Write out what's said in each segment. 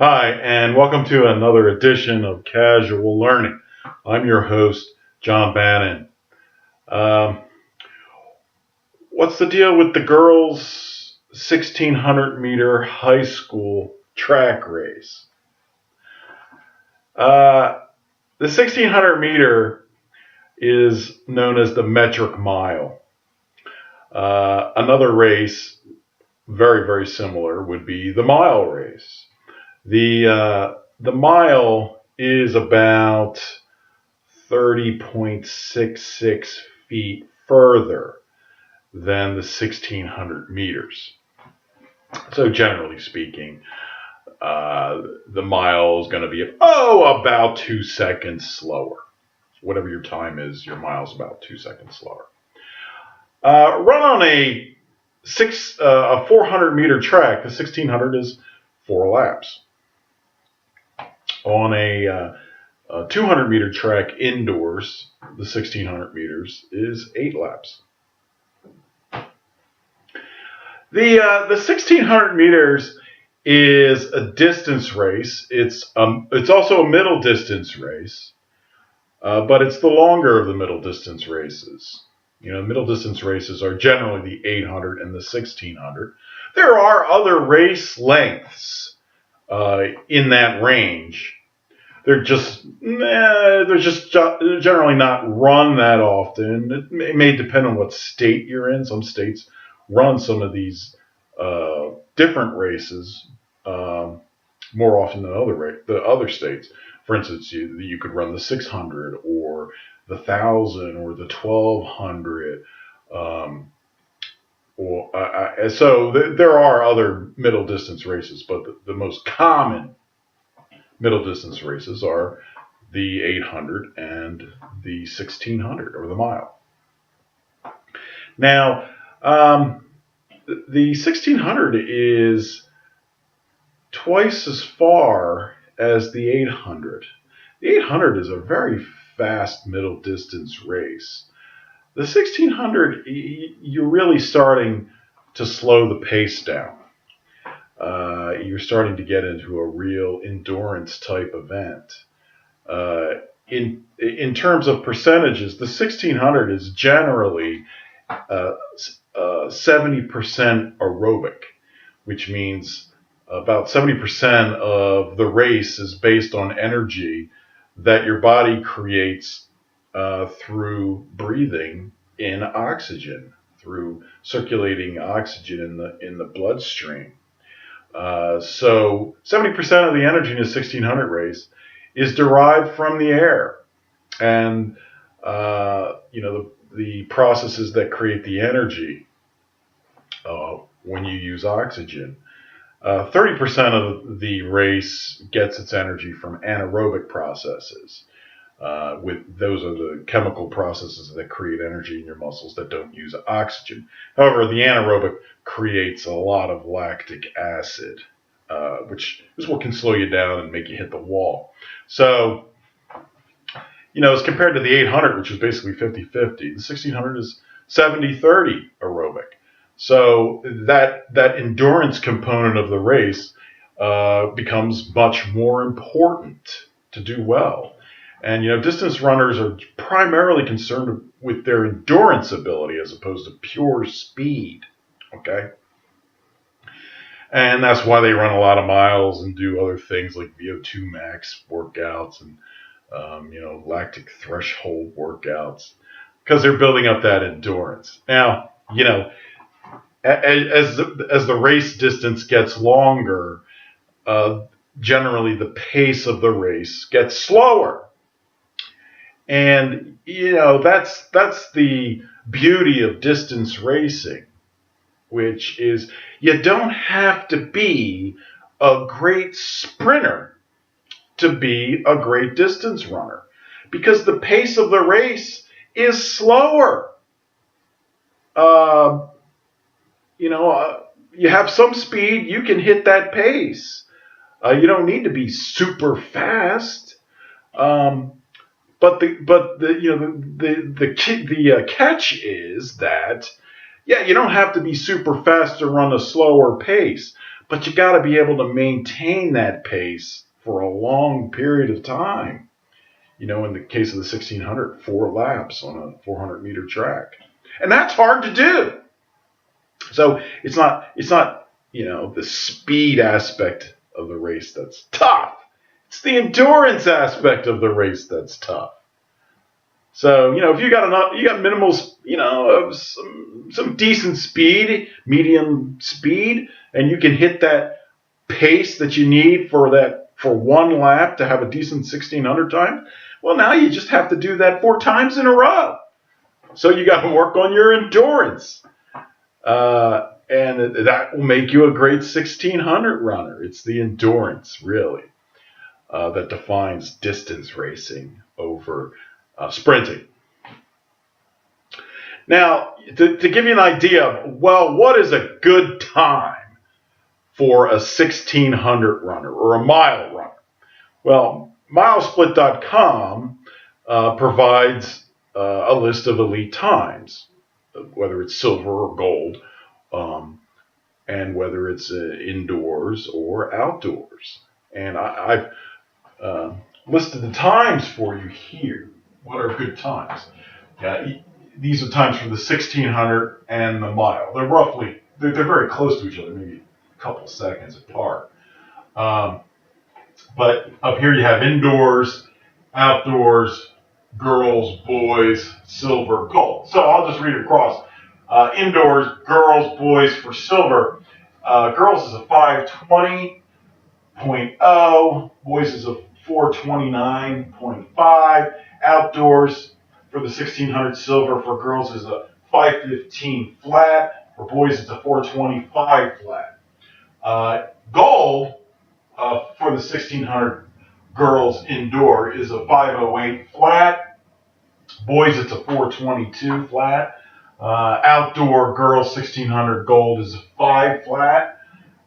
Hi, and welcome to another edition of Casual Learning. I'm your host, John Bannan. Um, what's the deal with the girls' 1600-meter high school track race? The 1600-meter is known as the metric mile. Another race, very, very similar, would be the mile race. The mile is about 30.66 feet further than the 1600 meters. So generally speaking, the mile is going to be about 2 seconds slower. Whatever your time is, your mile's about 2 seconds slower. Run on a 400 meter track. The 1600 is 4 laps. On a 200-meter track indoors, the 1600 meters is 8 laps. The 1600 meters is a distance race. It's also a middle distance race, but it's the longer of the middle distance races. Middle distance races are generally the 800 and the 1600. There are other race lengths in that range. They're just generally not run that often. It may depend on what state you're in. Some states run some of these different races more often than the other states. For instance, you could run the 600 or the 1000 or the 1200. So there are other middle distance races, but the most common middle distance races are the 800 and the 1600, or the mile. Now, the 1600 is twice as far as the 800. The 800 is a very fast middle distance race. The 1600, you're really starting to slow the pace down. You're starting to get into a real endurance type event. In terms of percentages, the 1600 is generally 70% aerobic, which means about 70% of the race is based on energy that your body creates through breathing in oxygen, through circulating oxygen in the bloodstream. So 70% of the energy in a 1600 race is derived from the air, and the processes that create the energy when you use oxygen. 30% of the race gets its energy from anaerobic processes. Those are the chemical processes that create energy in your muscles that don't use oxygen. However, the anaerobic creates a lot of lactic acid, which is what can slow you down and make you hit the wall. So, as compared to the 800, which is basically 50-50, the 1600 is 70-30 aerobic. So that endurance component of the race becomes much more important to do well. And, distance runners are primarily concerned with their endurance ability as opposed to pure speed, okay? And that's why they run a lot of miles and do other things like VO2 max workouts and, lactic threshold workouts, because they're building up that endurance. Now, as the race distance gets longer, generally the pace of the race gets slower. And, that's the beauty of distance racing, which is you don't have to be a great sprinter to be a great distance runner, because the pace of the race is slower. You have some speed, you can hit that pace. You don't need to be super fast. But the catch is that, you don't have to be super fast to run a slower pace, but you got to be able to maintain that pace for a long period of time. In the case of the 1600, 4 laps on a 400-meter track. And that's hard to do. So it's not the speed aspect of the race that's tough. It's the endurance aspect of the race that's tough. So, if you got minimal, some decent speed, medium speed, and you can hit that pace that you need for 1 lap to have a decent 1600 time, well, now you just have to do that 4 times in a row. So you got to work on your endurance. And that will make you a great 1600 runner. It's the endurance, really, that defines distance racing over sprinting. Now, to give you an idea of, what is a good time for a 1600 runner or a mile runner? Well, milesplit.com provides a list of elite times, whether it's silver or gold, and whether it's indoors or outdoors. And I've listed the times for you here. What are good times? These are times for the 1600 and the mile. They're very close to each other, maybe a couple of seconds apart. But up here you have indoors, outdoors, girls, boys, silver, gold. So I'll just read it across. Indoors, girls, boys for silver. Girls is a 520.0. Boys is a 429.5. Outdoors for the 1600 silver for girls is a 515 flat. For boys, it's a 425 flat. Gold for the 1600 girls indoor is a 508 flat. Boys, it's a 422 flat. Outdoor girls 1600 gold is a 5 flat.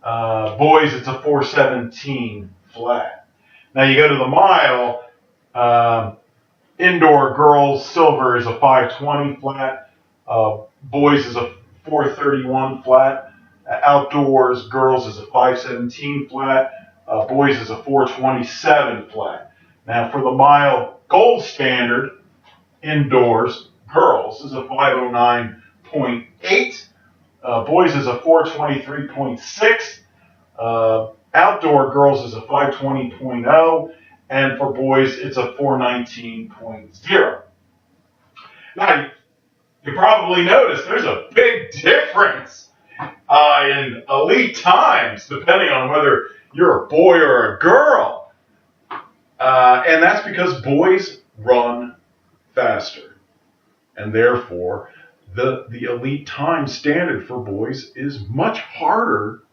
Boys, it's a 417 flat. Now you go to the mile. Indoor girls silver is a 520 flat. Boys is a 431 flat. Outdoors girls is a 517 flat. Boys is a 427 flat. Now for the mile gold standard, indoors girls is a 509.8. Boys is a 423.6. Outdoor girls is a 520.0. And for boys, it's a 419.0. Now, you probably noticed there's a big difference in elite times, depending on whether you're a boy or a girl. And that's because boys run faster. And therefore, the elite time standard for boys is much harder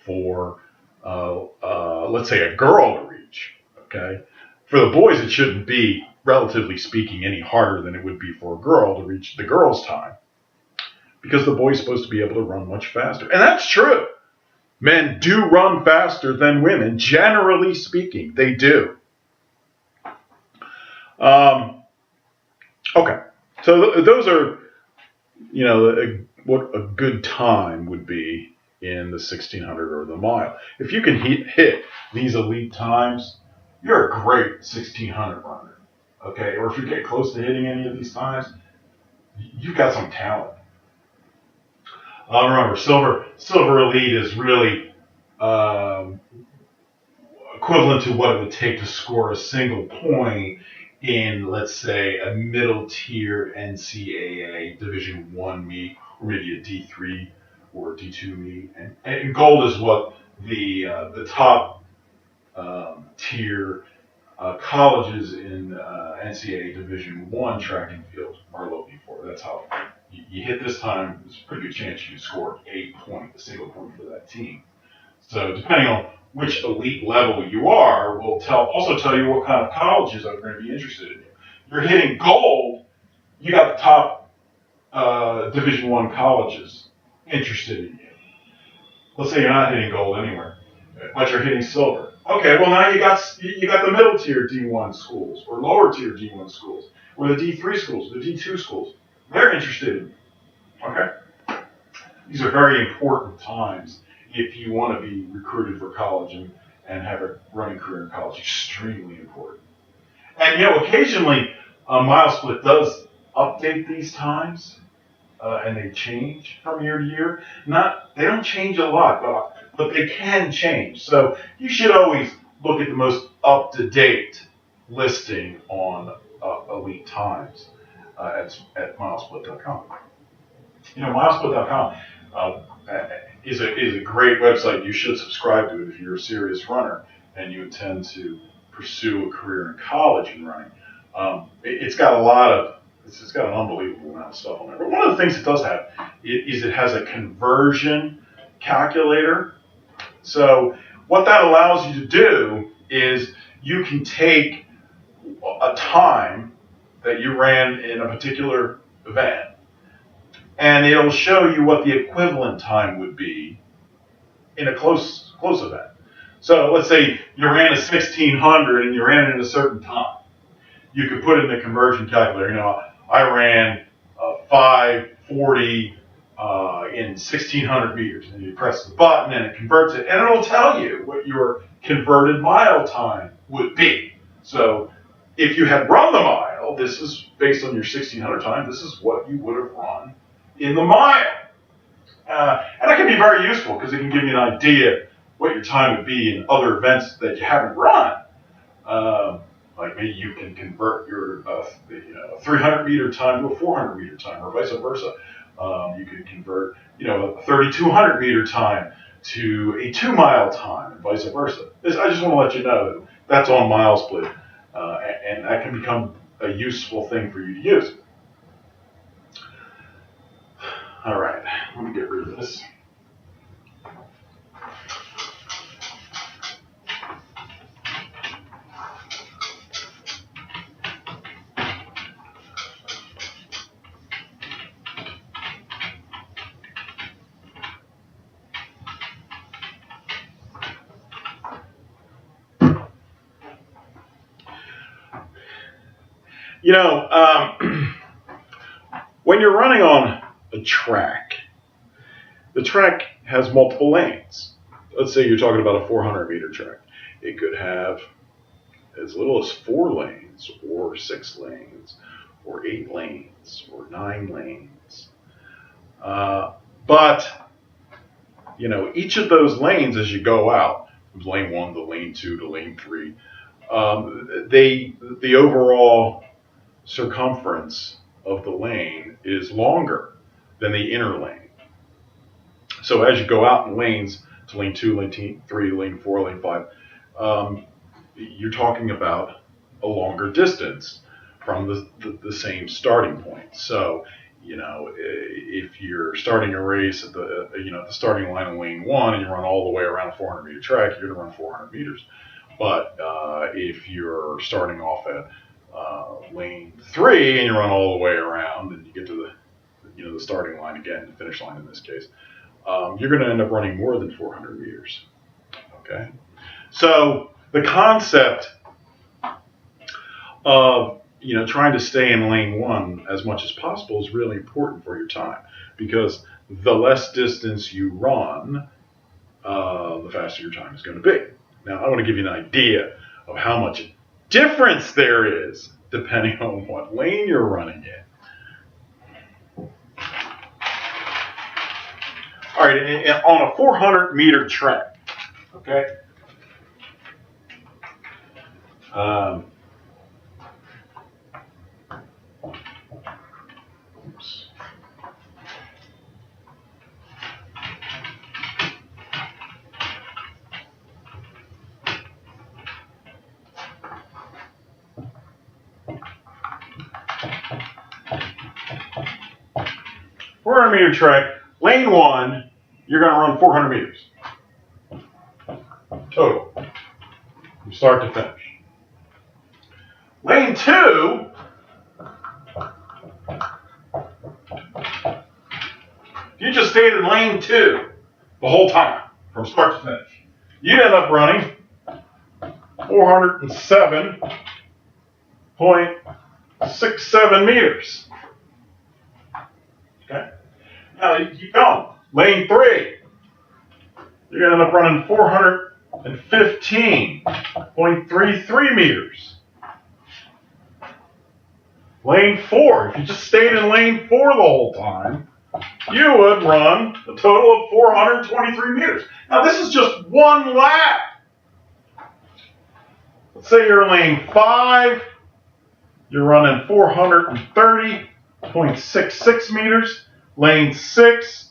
for, let's say, a girl to reach. Okay? For the boys, it shouldn't be, relatively speaking, any harder than it would be for a girl to reach the girl's time. Because the boy's supposed to be able to run much faster. And that's true. Men do run faster than women, generally speaking. They do. Okay. So those are, what a good time would be in the 1600 or the mile. If you can hit these elite times, you're a great 1600 runner. Okay? Or if you get close to hitting any of these times, you've got some talent. Remember, silver elite is really equivalent to what it would take to score a single point in, let's say, a middle tier NCAA Division I meet, or maybe a D3 or D2 meet. And gold is what the top tier colleges in NCAA Division I track and field are looking for. That's how you hit this time. There's a pretty good chance you score a single point for that team. So depending on which elite level you are, will also tell you what kind of colleges are going to be interested in you. You're hitting gold, you got the top Division I colleges interested in you. Let's say you're not hitting gold anywhere, but you're hitting silver. Okay, well now you got the middle tier D1 schools, or lower tier D1 schools, or the D3 schools, the D2 schools. They're interested in you. Okay? These are very important times if you want to be recruited for college and have a running career in college. Extremely important. And occasionally MileSplit does update these times, and they change from year to year. They don't change a lot, but they can change. So you should always look at the most up-to-date listing on elite times at milesplit.com. Milesplit.com is a great website. You should subscribe to it if you're a serious runner and you intend to pursue a career in college in running. It's got an unbelievable amount of stuff on there. But one of the things it does have is it has a conversion calculator. So what that allows you to do is you can take a time that you ran in a particular event, and it'll show you what the equivalent time would be in a close event. So let's say you ran a 1600 and you ran it at a certain time. You could put it in the conversion calculator. I ran 5:40 in 1600 meters, and you press the button and it converts it, and it'll tell you what your converted mile time would be. So if you had run the mile, this is based on your 1600 time, this is what you would have run in the mile. And that can be very useful because it can give you an idea what your time would be in other events that you haven't run. Like maybe you can convert your 300 meter time to a 400 meter time, or vice versa. You could convert a 3200 meter time to a 2 mile time, and vice versa. I just want to let you know that that's on MileSplit, and that can become a useful thing for you to use. All right, let me get rid of this. When you're running on a track, the track has multiple lanes. Let's say you're talking about a 400 meter track. It could have as little as 4 lanes, or 6 lanes, or 8 lanes, or 9 lanes. But each of those lanes, as you go out, from lane 1 to lane 2 to lane 3, the overall circumference of the lane is longer than the inner lane. So as you go out in lanes to lane 2, lane 3, lane 4, lane 5, you're talking about a longer distance from the same starting point. So, if you're starting a race at the starting line in lane 1 and you run all the way around a 400 meter track, you're going to run 400 meters. But if you're starting off at lane 3 and you run all the way around and you get to the starting line again, the finish line in this case, you're going to end up running more than 400 meters. Okay, so the concept of trying to stay in lane 1 as much as possible is really important for your time, because the less distance you run, the faster your time is going to be. Now, I want to give you an idea of how much difference there is depending on what lane you're running in. All right, on a 400 meter track, okay? Oops. Meter track, lane 1, you're going to run 400 meters total from start to finish. Lane 2, if you just stayed in lane 2 the whole time from start to finish, you'd end up running 407.67 meters. Okay. Now you keep going. Lane 3, you're going to end up running 415.33 meters. Lane 4, if you just stayed in lane 4 the whole time, you would run a total of 423 meters. Now this is just one lap. Let's say you're in lane 5, you're running 430.66 meters. Lane 6,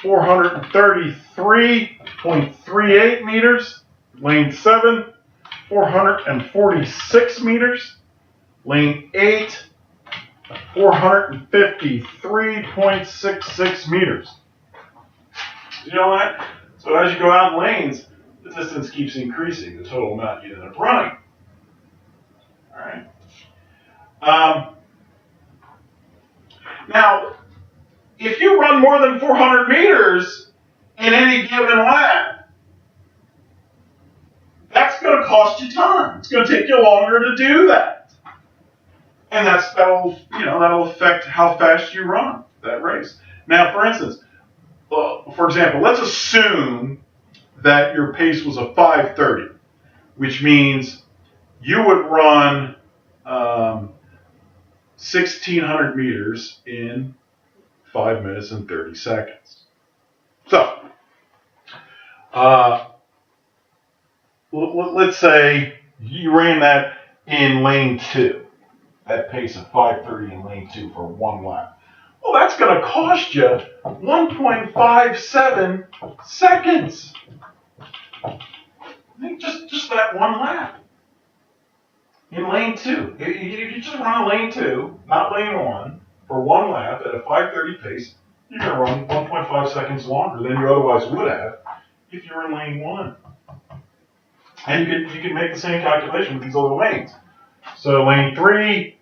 433.38 meters. Lane 7, 446 meters. Lane 8, 453.66 meters. You know what? So as you go out in lanes, the distance keeps increasing, the total amount you end up running. All right. Now, if you run more than 400 meters in any given lap, that's going to cost you time. It's going to take you longer to do that. And that'll affect how fast you run that race. Now, for instance, for example, let's assume that your pace was a 5:30, which means you would run 1,600 meters in 5 minutes and 30 seconds. So, let's say you ran that in lane 2. That pace of 5:30 in lane 2 for one lap. Well, that's going to cost you 1.57 seconds. Just that one lap in lane 2. If you just run lane 2, not lane 1, for one lap at a 5:30 pace, you're going to run 1.5 seconds longer than you otherwise would have if you were in lane 1. And you can make the same calculation with these other lanes. So lane 3,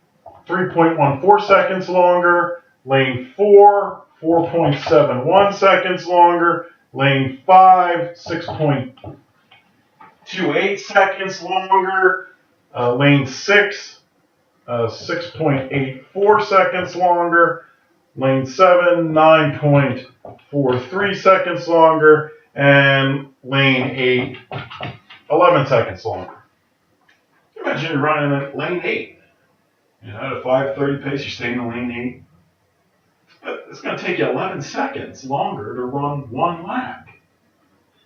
3.14 seconds longer. Lane 4, 4.71 seconds longer. Lane 5, 6.28 seconds longer. Lane 6, 6.84 seconds longer. Lane 7, 9.43 seconds longer. And lane 8, 11 seconds longer. Imagine you're running at lane 8. At a 5:30 pace, you're staying in lane 8. It's going to take you 11 seconds longer to run one lap.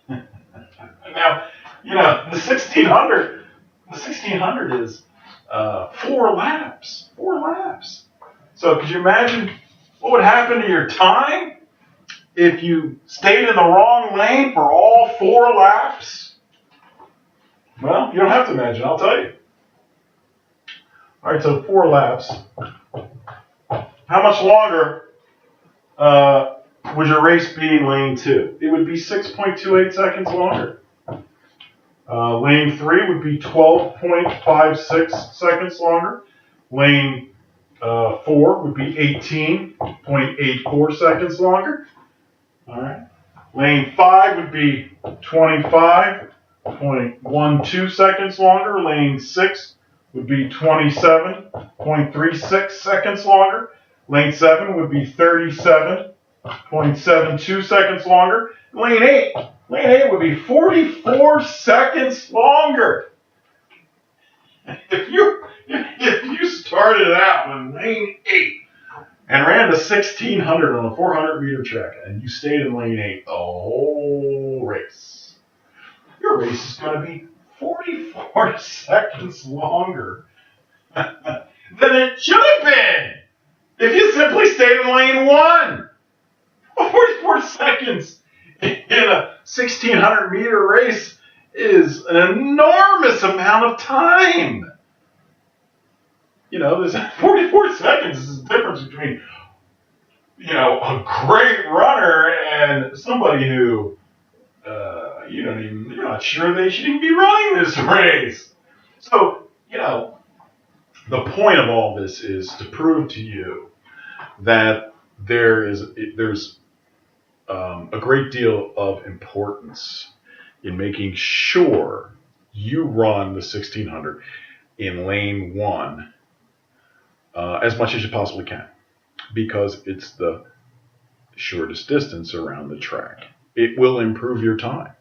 Now, the 1600 is 4 laps. 4 laps. So could you imagine what would happen to your time if you stayed in the wrong lane for all 4 laps? Well, you don't have to imagine, I'll tell you. All right, so 4 laps. How much longer would your race be in lane 2? It would be 6.28 seconds longer. Lane 3 would be 12.56 seconds longer. Lane 4 would be 18.84 seconds longer. All right. Lane 5 would be 25.12 seconds longer. Lane 6 would be 27.36 seconds longer. Lane 7 would be 37.72 seconds longer. Lane 8 would be 44 seconds longer. If you started out in lane 8 and ran the 1600 on a 400 meter track and you stayed in lane 8 the whole race, your race is going to be 44 seconds longer than it should have been if you simply stayed in lane 1. 44 seconds in a 1600 meter race is an enormous amount of time. There's 44 seconds is the difference between, a great runner and somebody who you're not sure they should even be running this race. So, the point of all this is to prove to you that there's a great deal of importance in making sure you run the 1600 in lane 1 as much as you possibly can, because it's the shortest distance around the track. It will improve your time.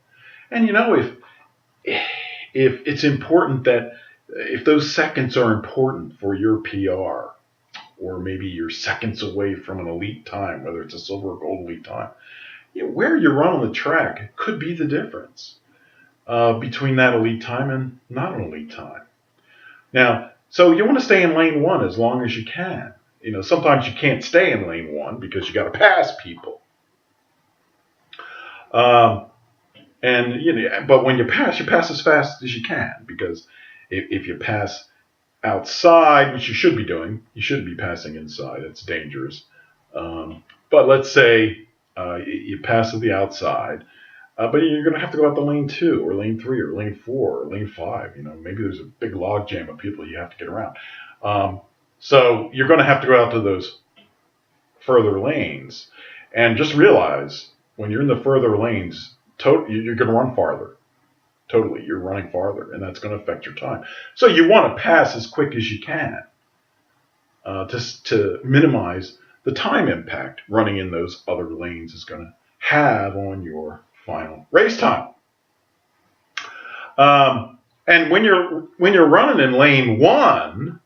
And if it's important that if those seconds are important for your PR, or maybe you're seconds away from an elite time, whether it's a silver or gold elite time, where you run on the track could be the difference between that elite time and not an elite time. Now, so you want to stay in lane one as long as you can. Sometimes you can't stay in lane one because you got to pass people. But when you pass as fast as you can, because if you pass outside, which you should be doing, you shouldn't be passing inside. It's dangerous. But let's say you pass to the outside, but you're going to have to go out to lane 2 or lane 3 or lane 4 or lane 5. Maybe there's a big log jam of people you have to get around. So you're going to have to go out to those further lanes. And just realize when you're in the further lanes, you're going to run farther. Totally, you're running farther, and that's going to affect your time. So you want to pass as quick as you can to minimize the time impact running in those other lanes is going to have on your final race time. And when you're running in lane 1,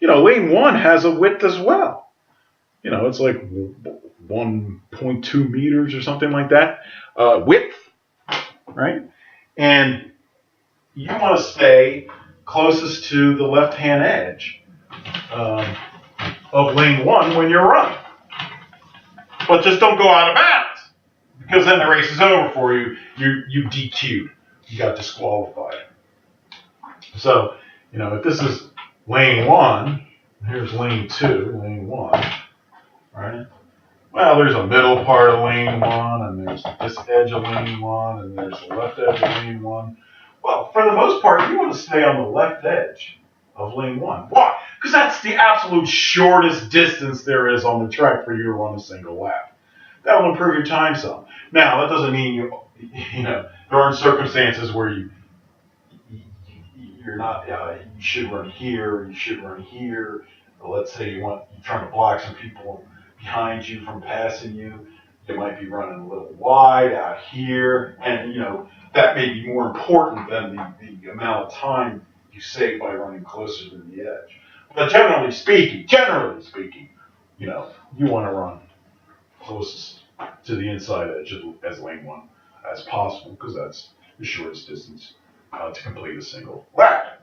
lane 1 has a width as well. It's like 1.2 meters or something like that width, right? And you want to stay closest to the left-hand edge of lane 1 when you're running. But just don't go out of bounds, because then the race is over for you. You DQ'd. You got disqualified. So, if this is lane 1, here's lane 2, lane 1, right? Well, there's a middle part of lane 1, and there's this edge of lane 1, and there's the left edge of lane 1. Well, for the most part, you want to stay on the left edge of lane 1. Why? Because that's the absolute shortest distance there is on the track for you to run a single lap. That will improve your time some. Now, that doesn't mean there aren't circumstances where you're not. You should run here. You should run here. Let's say you're trying to block some people behind you from passing you. You might be running a little wide out here, and that may be more important than the amount of time you save by running closer to the edge. But generally speaking, you want to run closest to the inside edge as lane 1 as possible, because that's the shortest distance to complete a single lap.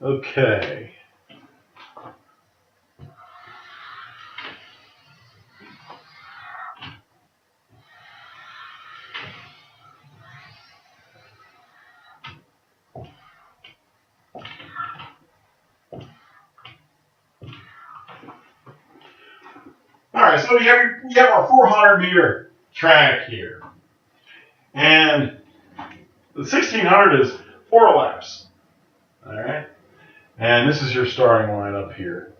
Okay. All right, so you have our 400-meter track here, and the 1600 is 4 laps. All right, and this is your starting line up here.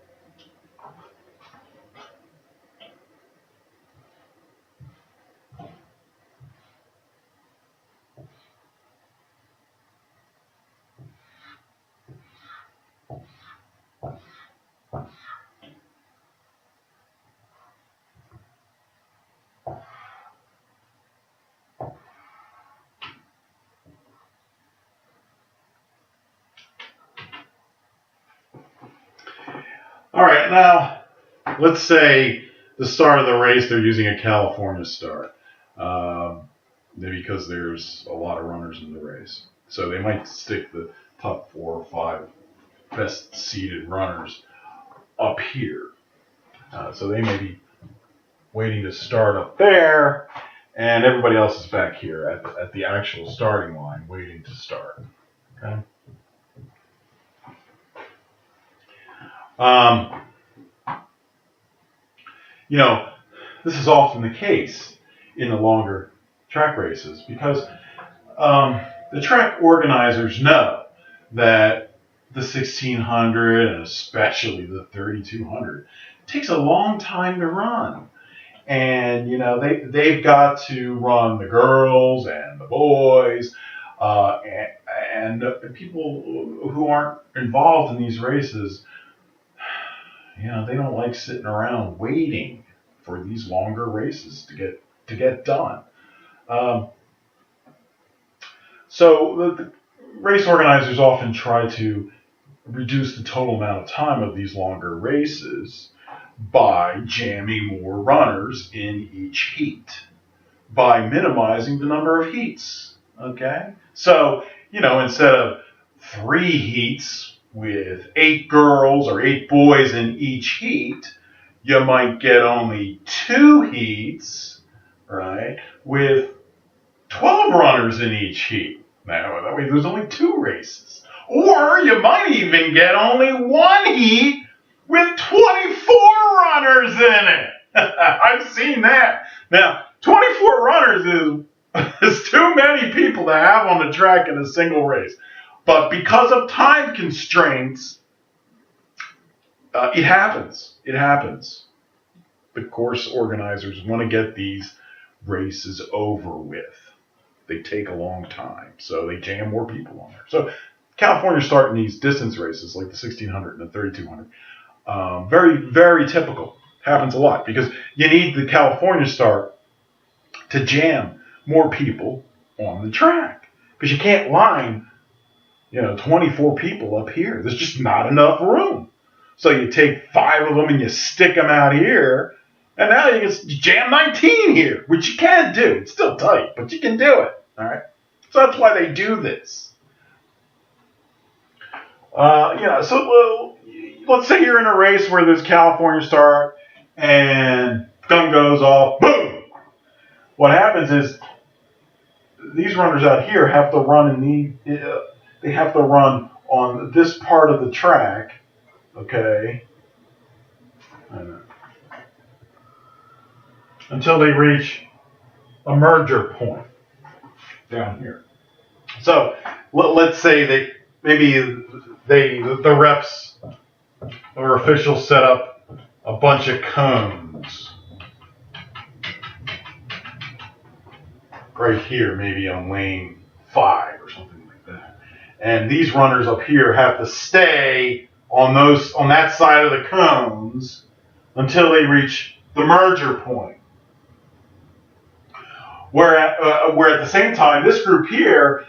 All right, now let's say the start of the race, they're using a California start because there's a lot of runners in the race. So they might stick the top 4 or 5 best seeded runners up here. So they may be waiting to start up there, and everybody else is back here at the actual starting line waiting to start. Okay. This is often the case in the longer track races because the track organizers know that the 1600 and especially the 3200 takes a long time to run. and they've got to run the girls and the boys, and people who aren't involved in these races. They don't like sitting around waiting for these longer races to get done. So the race organizers often try to reduce the total amount of time of these longer races by jamming more runners in each heat, by minimizing the number of heats. Okay? So, instead of 3 heats with 8 girls or 8 boys in each heat, you might get only 2 heats, right, with 12 runners in each heat. Now, that way there's only 2 races. Or you might even get only 1 heat with 24 runners in it. I've seen that. Now, 24 runners is too many people to have on the track in a single race. But because of time constraints, it happens. It happens. The course organizers want to get these races over with. They take a long time, so they jam more people on there. So California starting these distance races like the 1600 and the 3200, very, very typical. Happens a lot because you need the California start to jam more people on the track, because you can't line 24 people up here. There's just not enough room. So you take 5 of them and you stick them out here, and now you can jam 19 here, which you can do. It's still tight, but you can do it. All right. So that's why they do this. So let's say you're in a race where there's California start and gun goes off, boom. What happens is these runners out here have to run they have to run on this part of the track, okay, until they reach a merger point down here. So let's say the reps or officials set up a bunch of cones right here, maybe on lane 5 or something like that. And these runners up here have to stay on that side of the cones until they reach the merger point. Where at the same time, this group here,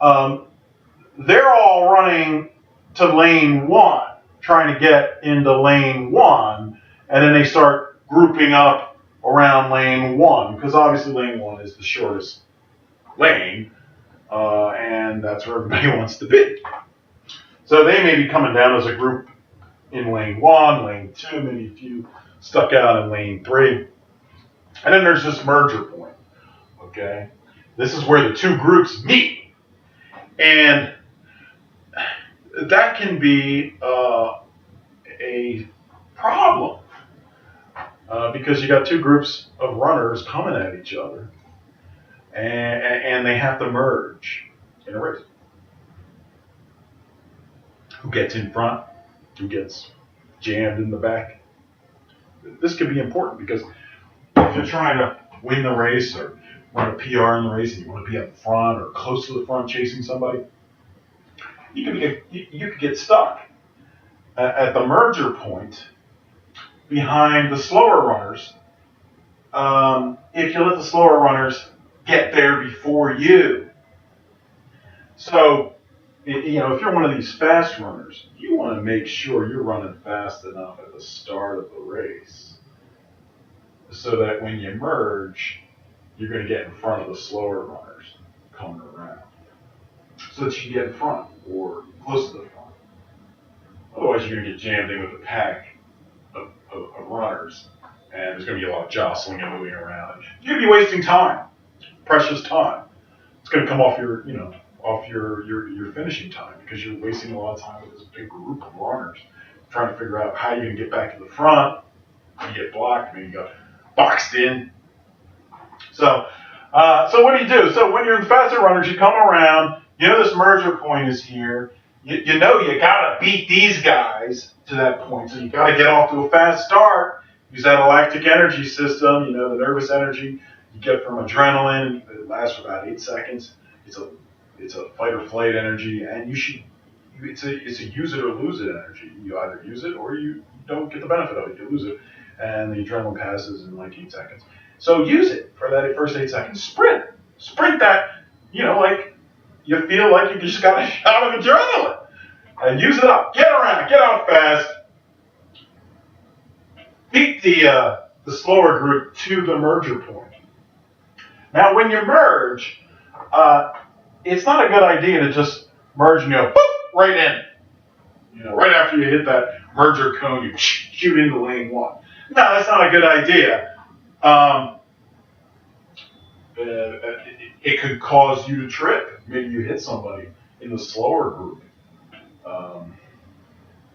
they're all running to lane 1, trying to get into lane 1, and then they start grouping up around lane 1, because obviously lane 1 is the shortest lane, and that's where everybody wants to be. So they may be coming down as a group in lane 1, lane 2, maybe a few stuck out in lane 3, and then there's this merger point. Okay, this is where the 2 groups meet, and that can be a problem because you got 2 groups of runners coming at each other, and they have to merge in a race. Who gets in front? Who gets jammed in the back? This could be important because if you're trying to win the race or run a PR in the race and you want to be up front or close to the front chasing somebody, you could get stuck at the merger point behind the slower runners. If you let the slower runners get there before you. So, if you're one of these fast runners, you want to make sure you're running fast enough at the start of the race so that when you merge, you're going to get in front of the slower runners coming around, so that you get in front or close to the front. Otherwise, you're going to get jammed in with a pack of runners, and there's going to be a lot of jostling and moving around. You're going to be wasting time, precious time. It's going to come off your finishing time because you're wasting a lot of time with this big group of runners trying to figure out how you're going to get back to the front. You get blocked, maybe you got boxed in. So what do you do? So when you're in the faster runners, you come around. This merger point is here. You got to beat these guys to that point. So you got to get off to a fast start use that lactic energy system, the nervous energy you get from adrenaline. It lasts for about 8 seconds. It's a fight or flight energy, and it's a use it or lose it energy. You either use it or you don't get the benefit of it. You lose it, and the adrenaline passes in like 8 seconds. So use it for that first 8 seconds. Sprint that. Like you feel like you just got a shot of adrenaline, and use it up. Get around, get out fast. Beat the slower group to the merger point. Now, when you merge, it's not a good idea to just merge and go boop, right in. Right after you hit that merger cone, you shoot into lane one. No, that's not a good idea. It could cause you to trip. Maybe you hit somebody in the slower group.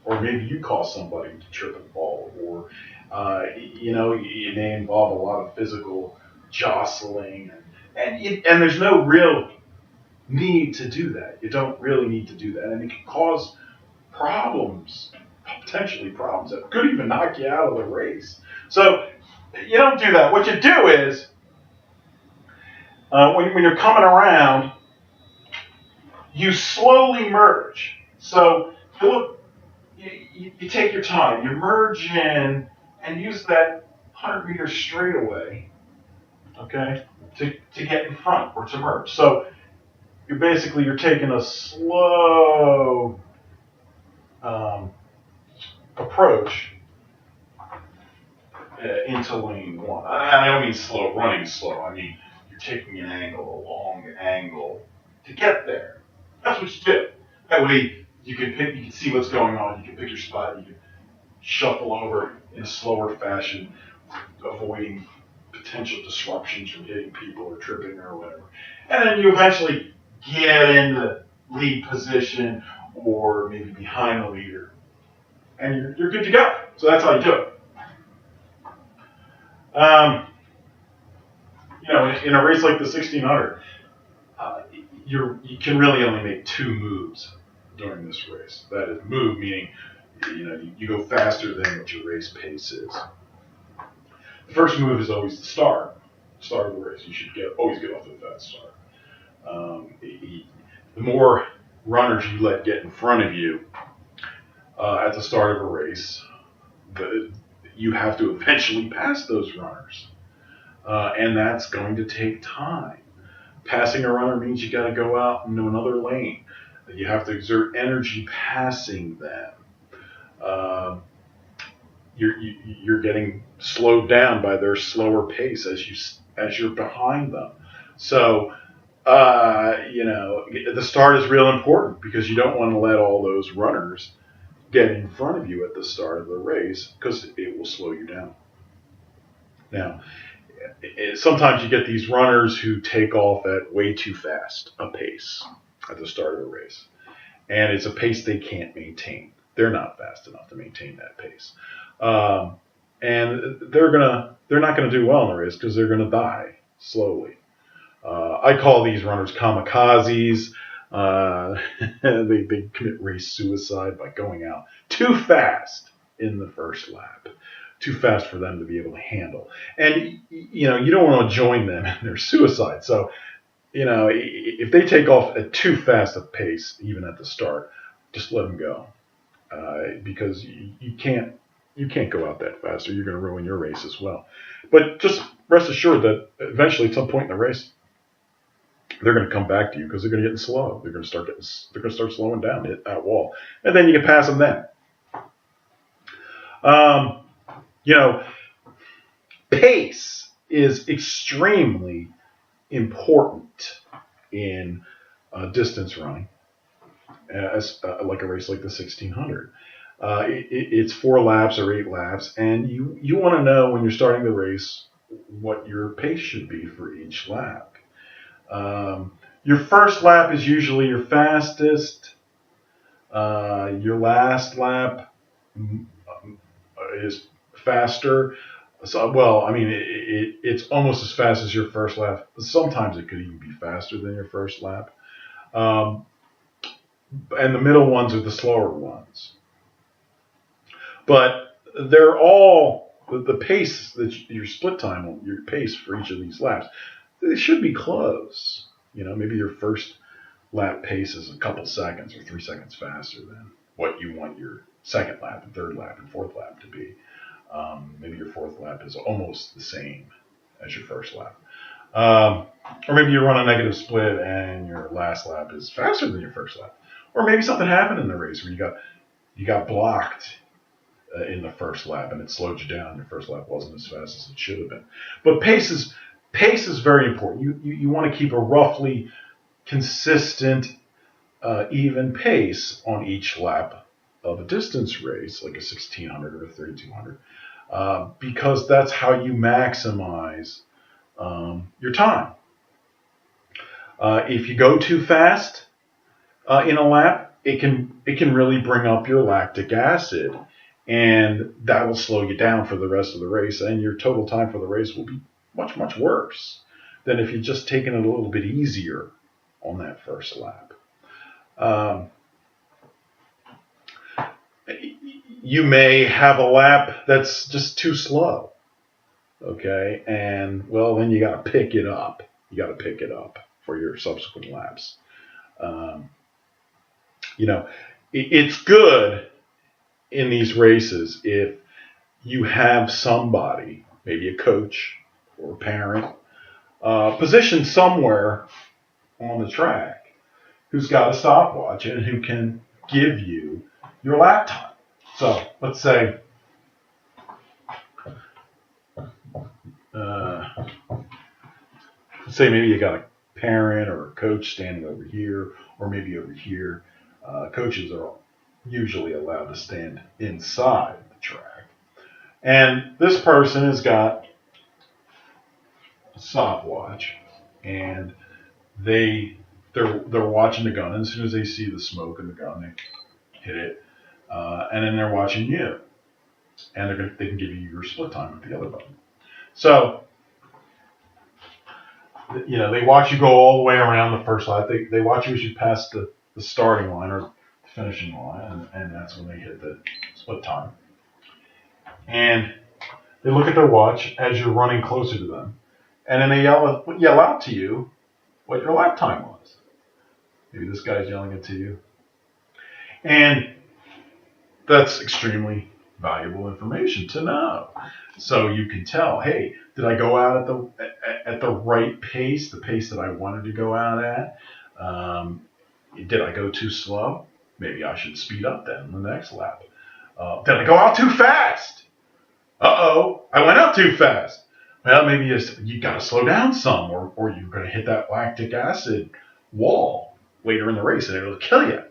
Or maybe you cause somebody to trip and fall. Or, it may involve a lot of physical jostling. And there's no real need to do that. You don't really need to do that. And it can cause problems, potentially problems that could even knock you out of the race. So you don't do that. What you do is, when you're coming around, you slowly merge. So you take your time. You merge in and use that 100-meter straightaway, okay, to get in front or to merge. So you're taking a slow approach into lane one. I don't mean slow, running slow. I mean you're taking an angle, a long angle, to get there. That's what you do. That way you can see what's going on. You can pick your spot. You can shuffle over in a slower fashion, avoiding potential disruptions from hitting people or tripping or whatever. And then you eventually get into lead position or maybe behind the leader, and you're good to go. So that's how you do it. In a race like the 1600, you can really only make 2 moves during this race. That is, move meaning you go faster than what your race pace is. The first move is always the start of the race. You should always get off to a fast start. The more runners you let get in front of you at the start of a race, you have to eventually pass those runners. And that's going to take time. Passing a runner means you got to go out into another lane. You have to exert energy passing them. You're getting slowed down by their slower pace as you're behind them. So the start is real important because you don't want to let all those runners get in front of you at the start of the race because it will slow you down. Now, sometimes you get these runners who take off at way too fast a pace at the start of a race, and it's a pace they can't maintain. They're not fast enough to maintain that pace, and they're not gonna do well in the race because they're gonna die slowly. I call these runners kamikazes. They commit race suicide by going out too fast in the first lap. Too fast for them to be able to handle. And, you don't want to join them in their suicide. So, if they take off at too fast a pace, even at the start, just let them go. Because you can't go out that fast or you're going to ruin your race as well. But just rest assured that eventually at some point in the race, they're going to come back to you because they're going to get slow. They're going to start slowing down, hit that wall. And then you can pass them then. Pace is extremely important in distance running, like a race like the 1600. It's 4 laps or 8 laps, and you want to know when you're starting the race what your pace should be for each lap. Your first lap is usually your fastest. Your last lap is faster. So, it's almost as fast as your first lap. Sometimes it could even be faster than your first lap. And the middle ones are the slower ones. But they're all the pace that your split time, your pace for each of these laps, they should be close. Maybe your first lap pace is a couple seconds or 3 seconds faster than what you want your second lap and third lap and fourth lap to be. Maybe your fourth lap is almost the same as your first lap. Or maybe you run a negative split and your last lap is faster than your first lap. Or maybe something happened in the race where you got blocked in the first lap and it slowed you down. Your first lap wasn't as fast as it should have been. But pace is very important. You want to keep a roughly consistent, even pace on each lap of a distance race, like a 1600 or a 3200, because that's how you maximize your time. If you go too fast in a lap, it can really bring up your lactic acid, and that will slow you down for the rest of the race, and your total time for the race will be much, much worse than if you'd just taken it a little bit easier on that first lap. You may have a lap that's just too slow, okay? And, well, then you got to pick it up. You got to pick it up for your subsequent laps. It's good in these races if you have somebody, maybe a coach or a parent, positioned somewhere on the track who's got a stopwatch and who can give you your lap time. So let's say maybe you got a parent or a coach standing over here, or maybe over here. Coaches are usually allowed to stand inside the track, and this person has got a stopwatch, and they're watching the gun. And as soon as they see the smoke in the gun, they hit it, and then they're watching you, and they can give you your split time with the other button. So, they watch you go all the way around the first lap. They watch you as you pass the starting line or the finishing line, and that's when they hit the split time. And they look at their watch as you're running closer to them, and then they yell out to you what your lap time was. Maybe this guy's yelling it to you. And that's extremely valuable information to know. So you can tell, hey, did I go out at the right pace, the pace that I wanted to go out at? Did I go too slow? Maybe I should speed up then in the next lap. Did I go out too fast? Uh-oh, I went out too fast. Well, maybe you got to slow down some, or you're going to hit that lactic acid wall later in the race, and it'll kill you.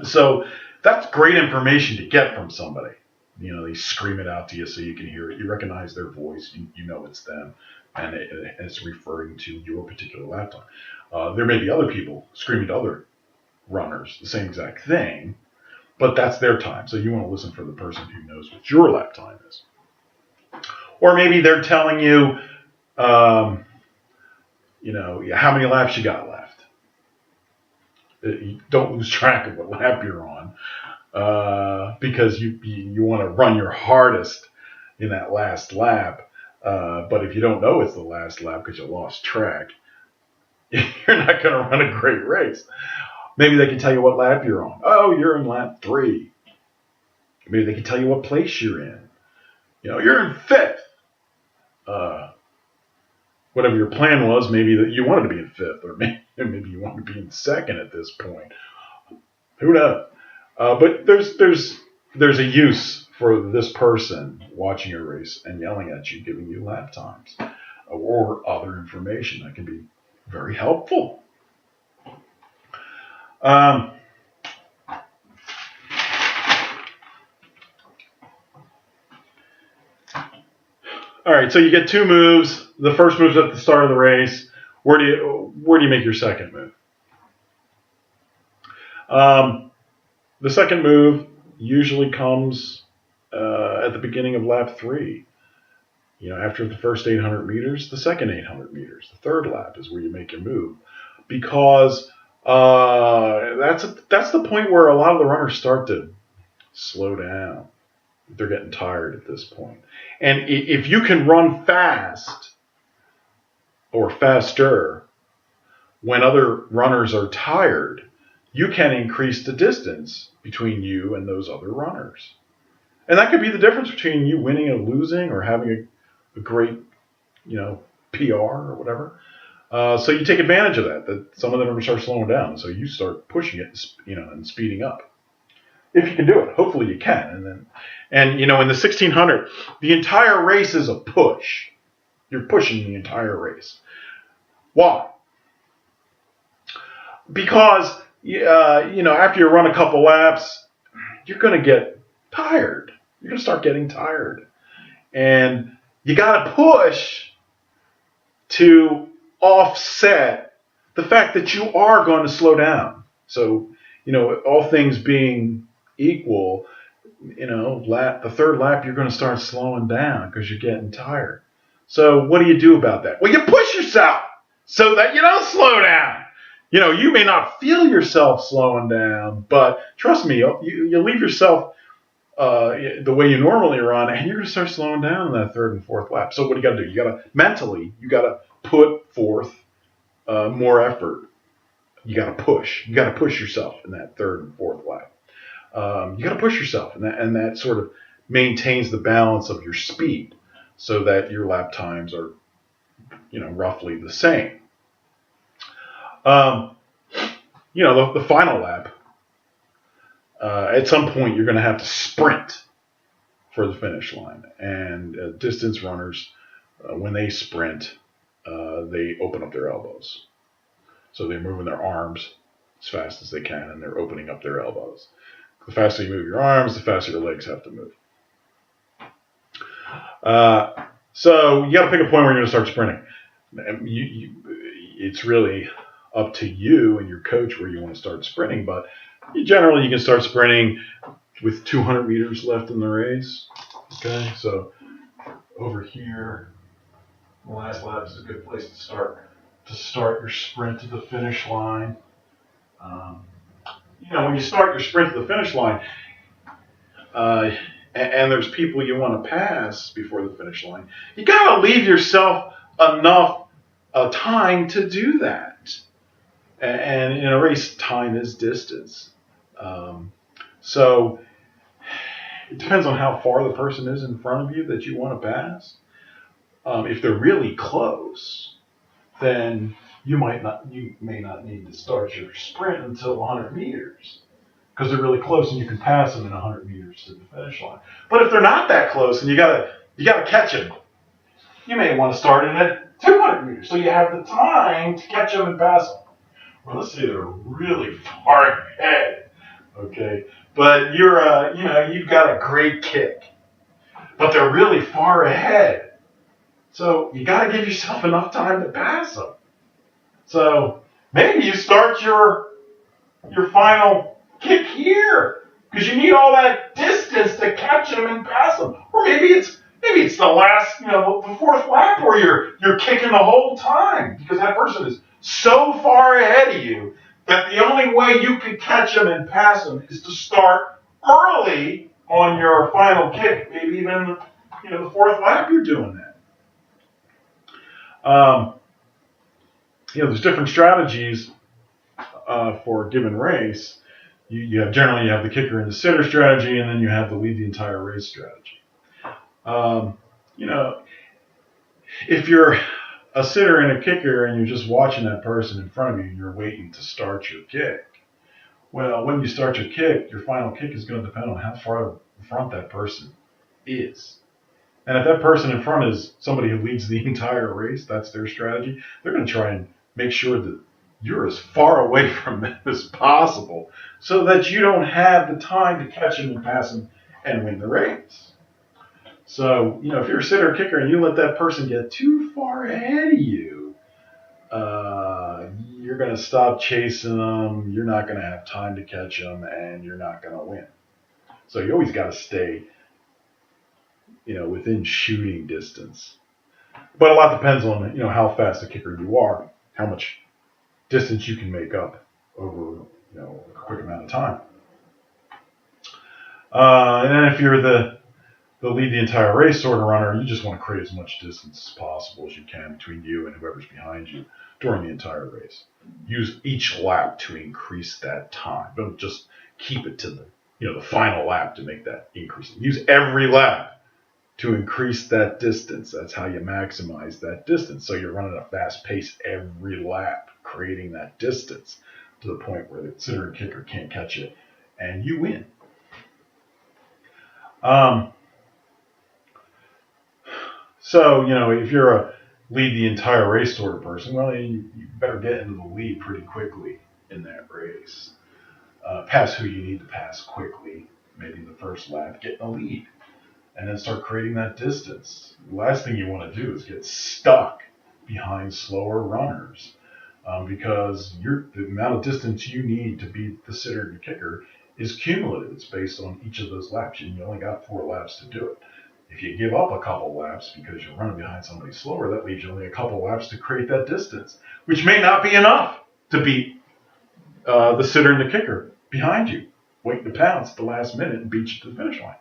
So that's great information to get from somebody. They scream it out to you so you can hear it. You recognize their voice. You know it's them, and it's referring to your particular lap time. There may be other people screaming to other runners the same exact thing, but that's their time. So you want to listen for the person who knows what your lap time is. Or maybe they're telling you, how many laps you got left. You don't lose track of what lap you're on, because you want to run your hardest in that last lap. But if you don't know it's the last lap because you lost track, you're not going to run a great race. Maybe they can tell you what lap you're on. Oh, you're in lap 3. Maybe they can tell you what place you're in. You're in 5th. Whatever your plan was, maybe that you wanted to be in 5th, or maybe you wanted to be in 2nd at this point. Who knows? But there's a use for this person watching your race and yelling at you, giving you lap times, or other information that can be very helpful. All right, so you get 2 moves. The first move's at the start of the race. Where do you make your second move? The second move usually comes at the beginning of lap 3. After the first 800 meters, the second 800 meters, the third lap is where you make your move, because that's the point where a lot of the runners start to slow down. They're getting tired at this point. And if you can run fast or faster when other runners are tired, you can increase the distance between you and those other runners. And that could be the difference between you winning and losing or having a great, PR or whatever. So you take advantage of that some of them start slowing down. So you start pushing it, and speeding up. If you can do it, hopefully you can. And in the 1600, the entire race is a push. You're pushing the entire race. Why? Because after you run a couple laps, you're going to get tired. You're going to start getting tired, and you got to push to offset the fact that you are going to slow down. So, all things being equal, the third lap, you're going to start slowing down because you're getting tired. So what do you do about that? Well, you push yourself so that you don't slow down. You may not feel yourself slowing down, but trust me, you leave yourself the way you normally run, and you're going to start slowing down in that third and fourth lap. So what do you got to do? You got to put forth more effort. You got to push. You got to push yourself in that third and fourth lap. You got to push yourself, and that sort of maintains the balance of your speed, so that your lap times are, roughly the same. The final lap. At some point, you're going to have to sprint for the finish line, and distance runners, when they sprint, they open up their elbows. So they're moving their arms as fast as they can, and they're opening up their elbows. The faster you move your arms, the faster your legs have to move. So you got to pick a point where you're going to start sprinting. It's really up to you and your coach where you want to start sprinting, but generally you can start sprinting with 200 meters left in the race. Okay, so over here, the last lap is a good place to start your sprint to the finish line. When you start your sprint to the finish line, and there's people you want to pass before the finish line, you got to leave yourself enough time to do that. And in a race, time is distance. So it depends on how far the person is in front of you that you want to pass. If they're really close, then you may not need to start your sprint until 100 meters because they're really close and you can pass them in 100 meters to the finish line. But if they're not that close and you gotta catch them, you may want to start it at 200 meters so you have the time to catch them and pass them. Well, let's say they're really far ahead, okay? But you've got a great kick, but they're really far ahead. So you got to give yourself enough time to pass them. So maybe you start your final kick here because you need all that distance to catch them and pass them. Or maybe it's the last, the fourth lap where you're kicking the whole time because that person is so far ahead of you that the only way you can catch them and pass them is to start early on your final kick. Maybe even the fourth lap you're doing that. There's different strategies for a given race. Generally you have the kicker and the sitter strategy, and then you have the lead the entire race strategy. If you're a sitter and a kicker and you're just watching that person in front of you and you're waiting to start your kick, well, when you start your kick, your final kick is going to depend on how far in front that person is. And if that person in front is somebody who leads the entire race, that's their strategy, they're going to try and make sure that you're as far away from them as possible so that you don't have the time to catch them and pass them and win the race. So, if you're a sitter or kicker and you let that person get too far ahead of you, you're going to stop chasing them, you're not going to have time to catch them, and you're not going to win. So you always got to stay, within shooting distance. But a lot depends on, how fast a kicker you are, how much distance you can make up over, a quick amount of time. And then if you're the the lead the entire race sort of runner, you just want to create as much distance as possible as you can between you and whoever's behind you during the entire race. Use each lap to increase that time. Don't just keep it to the final lap to make that increase. Use every lap to increase that distance. That's how you maximize that distance. So you're running a fast pace every lap, creating that distance to the point where the sitter and kicker can't catch it, and you win. So, if you're a lead the entire race sort of person, well, you better get into the lead pretty quickly in that race. Pass who you need to pass quickly, maybe the first lap, get in the lead, and then start creating that distance. The last thing you want to do is get stuck behind slower runners, because the amount of distance you need to beat the sitter and the kicker is cumulative. It's based on each of those laps, and you only got 4 laps to do it. If you give up a couple laps because you're running behind somebody slower, that leaves you only a couple laps to create that distance, which may not be enough to beat the sitter and the kicker behind you, waiting to pounce at the last minute and beat you to the finish line.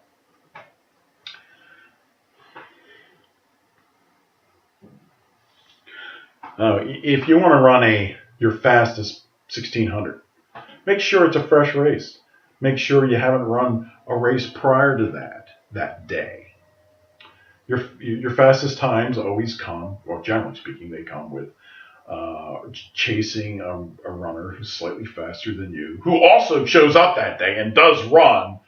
If you want to run your fastest 1600, make sure it's a fresh race. Make sure you haven't run a race prior to that day. Your fastest times always come, well, generally speaking, they come with chasing a runner who's slightly faster than you, who also shows up that day and does run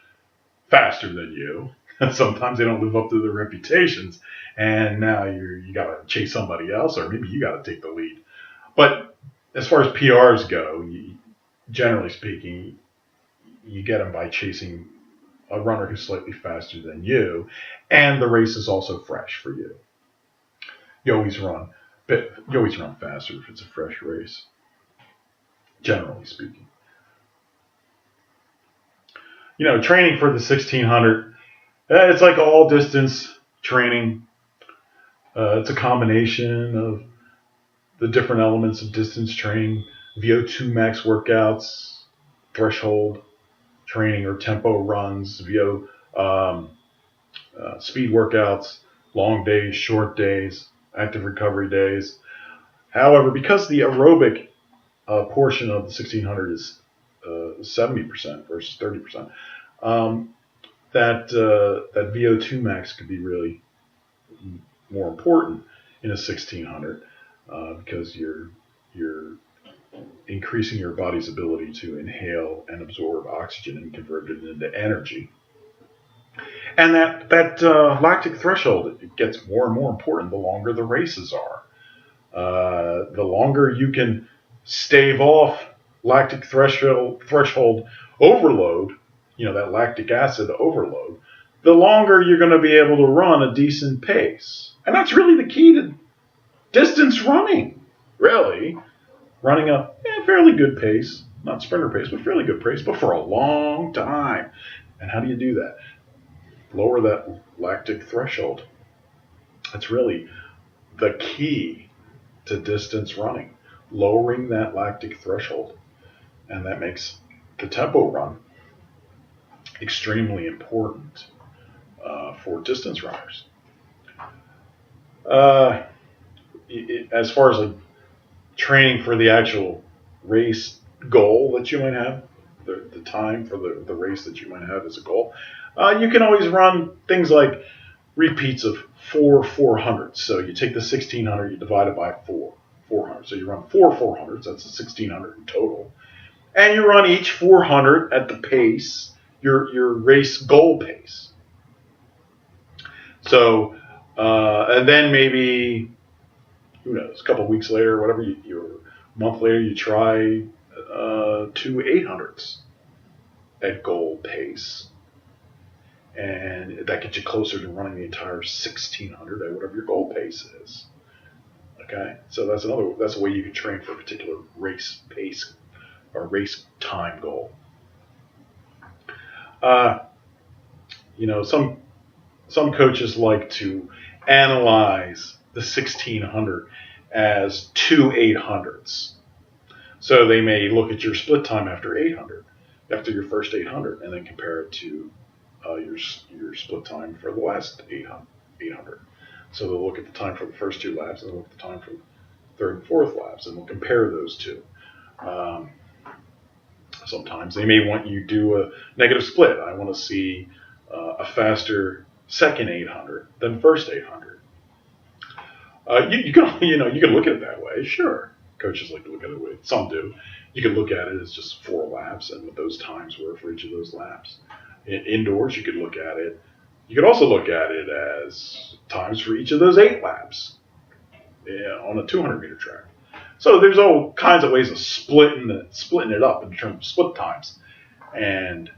faster than you. Sometimes they don't live up to their reputations, and now you got to chase somebody else, or maybe you got to take the lead. But as far as PRs go, generally speaking, you get them by chasing a runner who's slightly faster than you, and the race is also fresh for you. You always run faster if it's a fresh race, generally speaking. Training for the 1600, it's like all distance training. It's a combination of the different elements of distance training: VO2 max workouts, threshold training or tempo runs, speed workouts, long days, short days, active recovery days. However, because the aerobic portion of the 1600 is 70% versus 30%, that VO2 max could be really more important in a 1600 because you're increasing your body's ability to inhale and absorb oxygen and convert it into energy. And that lactic threshold, it gets more and more important the longer the races are. The longer you can stave off lactic threshold overload, that lactic acid overload, the longer you're going to be able to run a decent pace. And that's really the key to distance running, really. Running a fairly good pace, not sprinter pace, but fairly good pace, but for a long time. And how do you do that? Lower that lactic threshold. That's really the key to distance running, lowering that lactic threshold. And that makes the tempo run extremely important for distance runners. As far as training for the actual race goal that you might have, the time for the race that you might have as a goal, you can always run things like repeats of 4 400s. So you take the 1600, you divide it by 400. So you run 4 400s, that's a 1600 in total. And you run each 400 at the pace, your race goal pace. So, and then maybe, who knows, a couple of weeks later, whatever, a month later, you try 2 800s at goal pace. And that gets you closer to running the entire 1600 at whatever your goal pace is. Okay, so that's a way you can train for a particular race pace or race time goal. Some coaches like to analyze the 1600 as 2 800s. So they may look at your split time after your first 800, and then compare it to your split time for the last 800. So they'll look at the time for the first two laps, and they'll look at the time for the third and fourth laps, and they'll compare those two. Sometimes they may want you to do a negative split. I want to see a faster second 800 than first 800. You can you can look at it that way. Sure, coaches like to look at it that way. Some do. You can look at it as just 4 laps and what those times were for each of those laps. Indoors, you could look at it. You could also look at it as times for each of those 8 laps on a 200-meter track. So there's all kinds of ways of splitting it up in terms of split times, and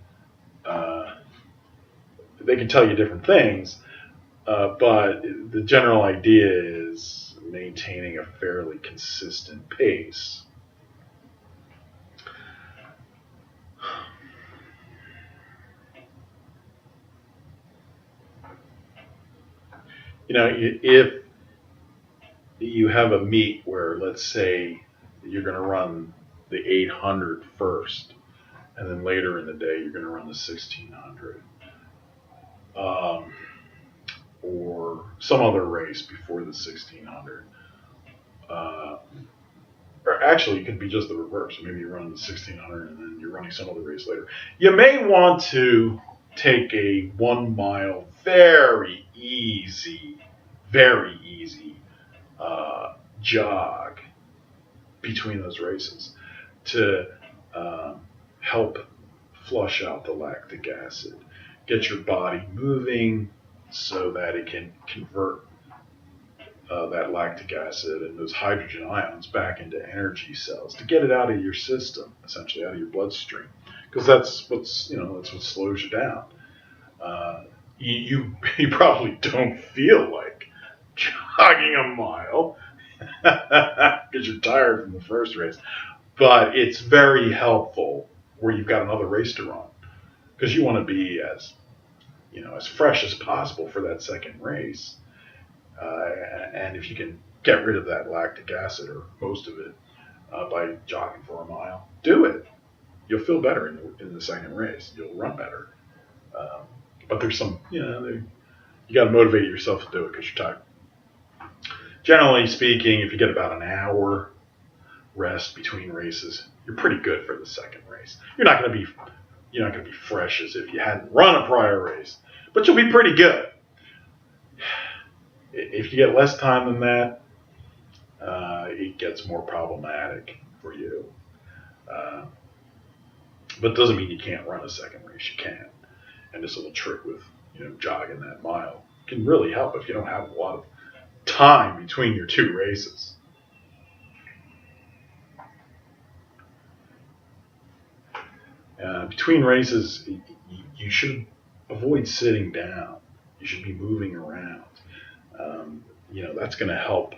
they can tell you different things. But the general idea is maintaining a fairly consistent pace. If you have a meet where, let's say, you're going to run the 800 first, and then later in the day you're going to run the 1600, or some other race before the 1600, or actually it could be just the reverse. Maybe you run the 1600 and then you're running some other race later. You may want to take a 1 mile very easy jog between those races to help flush out the lactic acid, get your body moving so that it can convert that lactic acid and those hydrogen ions back into energy cells to get it out of your system, essentially out of your bloodstream, because that's what slows you down. You probably don't feel like jogging a mile because you're tired from the first race, but it's very helpful where you've got another race to run, because you want to be as fresh as possible for that second race. And if you can get rid of that lactic acid, or most of it, by jogging for a mile, do it. You'll feel better in the second race. You'll run better. But there's some, you got to motivate yourself to do it because you're tired. Generally speaking, if you get about an hour rest between races, you're pretty good for the second race. You're not going to be fresh as if you hadn't run a prior race, but you'll be pretty good. If you get less time than that, it gets more problematic for you. But it doesn't mean you can't run a second race. You can. And this little trick with jogging that mile can really help if you don't have a lot of time between your 2 races. Between races, you should avoid sitting down. You should be moving around. That's going to help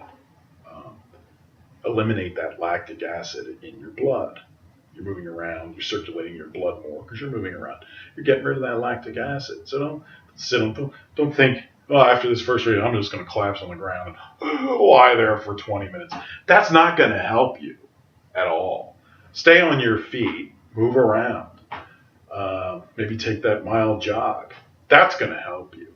eliminate that lactic acid in your blood. You're moving around, you're circulating your blood more because you're moving around. You're getting rid of that lactic acid. So don't think, after this first race, I'm just going to collapse on the ground and lie there for 20 minutes. That's not going to help you at all. Stay on your feet, move around. Maybe take that mile jog. That's going to help you.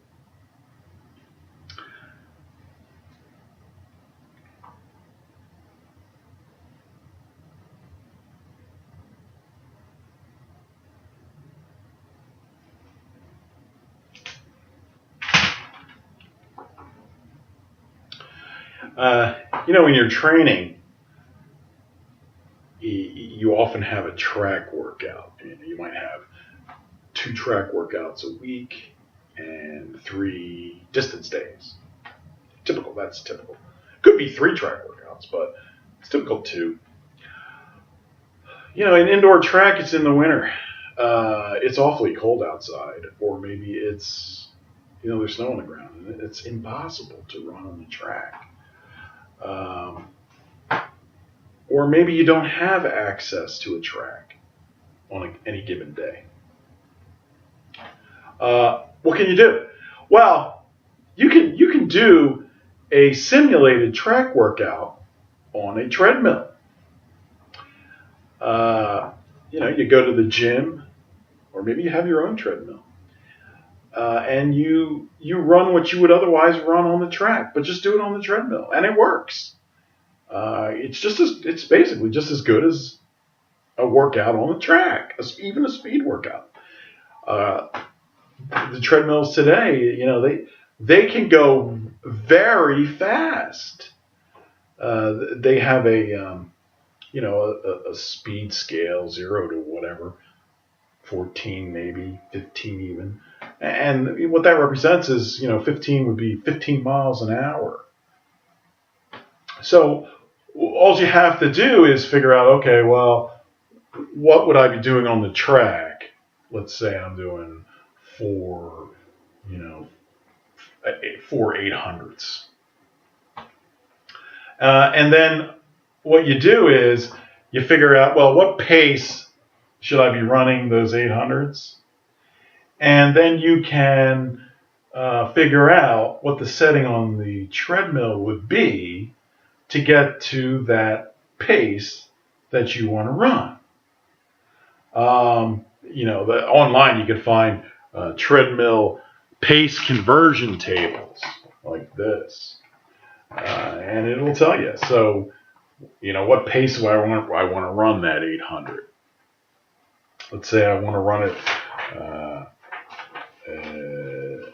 When you're training, you often have a track workout. You might have 2 track workouts a week and 3 distance days. That's typical. Could be 3 track workouts, but it's typical 2. An indoor track, it's in the winter. It's awfully cold outside, or maybe it's, there's snow on the ground, and it's impossible to run on the track. Or maybe you don't have access to a track on any given day. What can you do? Well, you can do a simulated track workout on a treadmill. You go to the gym, or maybe you have your own treadmill. and you run what you would otherwise run on the track, but just do it on the treadmill, and it works. It's basically just as good as a workout on the track, even a speed workout. Uh, the treadmills today, they can go very fast. They have a speed scale, 0 to whatever, 14 maybe, 15 even. And what that represents is, 15 would be 15 miles an hour. So all you have to do is figure out, okay, well, what would I be doing on the track? Let's say I'm doing four 800s. And then what you do is you figure out, well, what pace should I be running those 800s? And then you can figure out what the setting on the treadmill would be to get to that pace that you want to run. Online you can find treadmill pace conversion tables like this, and it'll tell you. So, what pace do I want to run that 800? Let's say I want to run it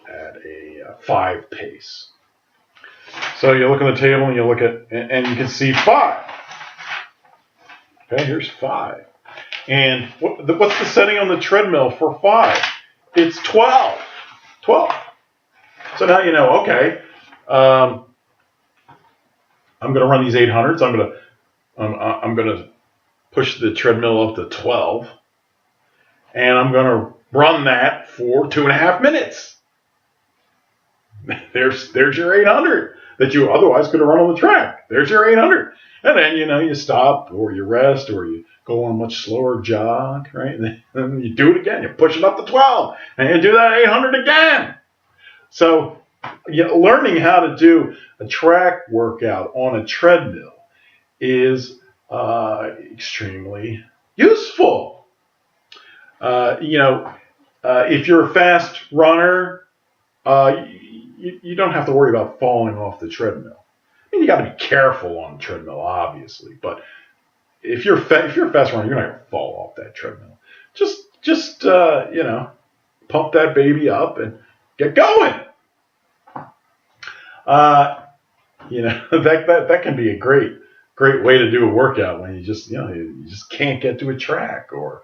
at a 5 pace. So you look on the table and you look at, and you can see 5. Okay, here's 5. And what's the setting on the treadmill for 5? It's 12. 12. So now you know, okay, I'm going to run these 800s. I'm going to push the treadmill up to 12. And I'm going to run that for 2.5 minutes. There's your 800 that you otherwise could have run on the track. There's your 800. And then, you stop or you rest or you go on a much slower jog, right? And then you do it again. You push it up to 12 and you do that 800 again. So learning how to do a track workout on a treadmill is extremely useful. If you're a fast runner, you don't have to worry about falling off the treadmill. I mean, you got to be careful on the treadmill, obviously, but if you're a fast runner, you're not going to fall off that treadmill. Just pump that baby up and get going. That can be a great way to do a workout when you just can't get to a track, or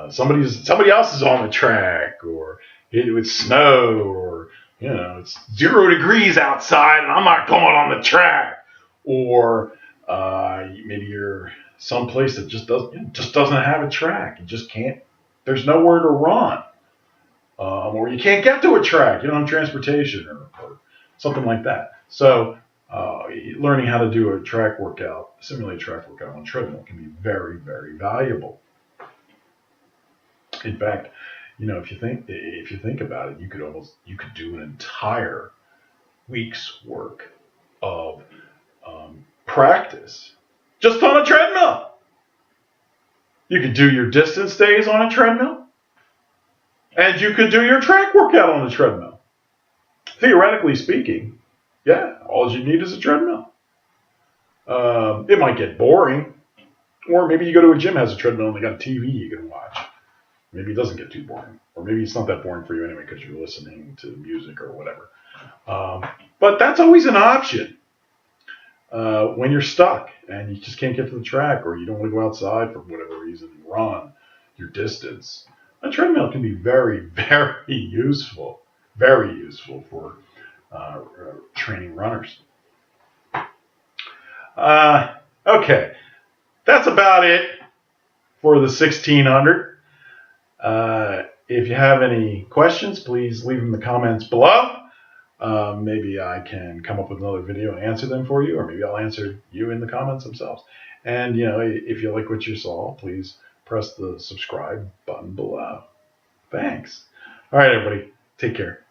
somebody else is on the track, or it would snow, or it's 0 degrees outside and I'm not going on the track, or maybe you're someplace that just doesn't have a track. You just can't. There's nowhere to run, or you can't get to a track. You don't have transportation or something like that. So learning how to do a track workout, simulate a track workout on a treadmill, can be very, very valuable. In fact, if you think about it, you could do an entire week's work of practice just on a treadmill. You could do your distance days on a treadmill, and you could do your track workout on a treadmill. Theoretically speaking, yeah, all you need is a treadmill. It might get boring, or maybe you go to a gym that has a treadmill and they got a TV you can watch. Maybe it doesn't get too boring, or maybe it's not that boring for you anyway because you're listening to music or whatever. But that's always an option when you're stuck and you just can't get to the track, or you don't want to go outside for whatever reason and run your distance. A treadmill can be very, very useful for training runners. Okay, that's about it for the 1600. If you have any questions, please leave them in the comments below. Maybe I can come up with another video and answer them for you, or maybe I'll answer you in the comments themselves. And if you like what you saw, please press the subscribe button below. Thanks. All right, everybody, take care.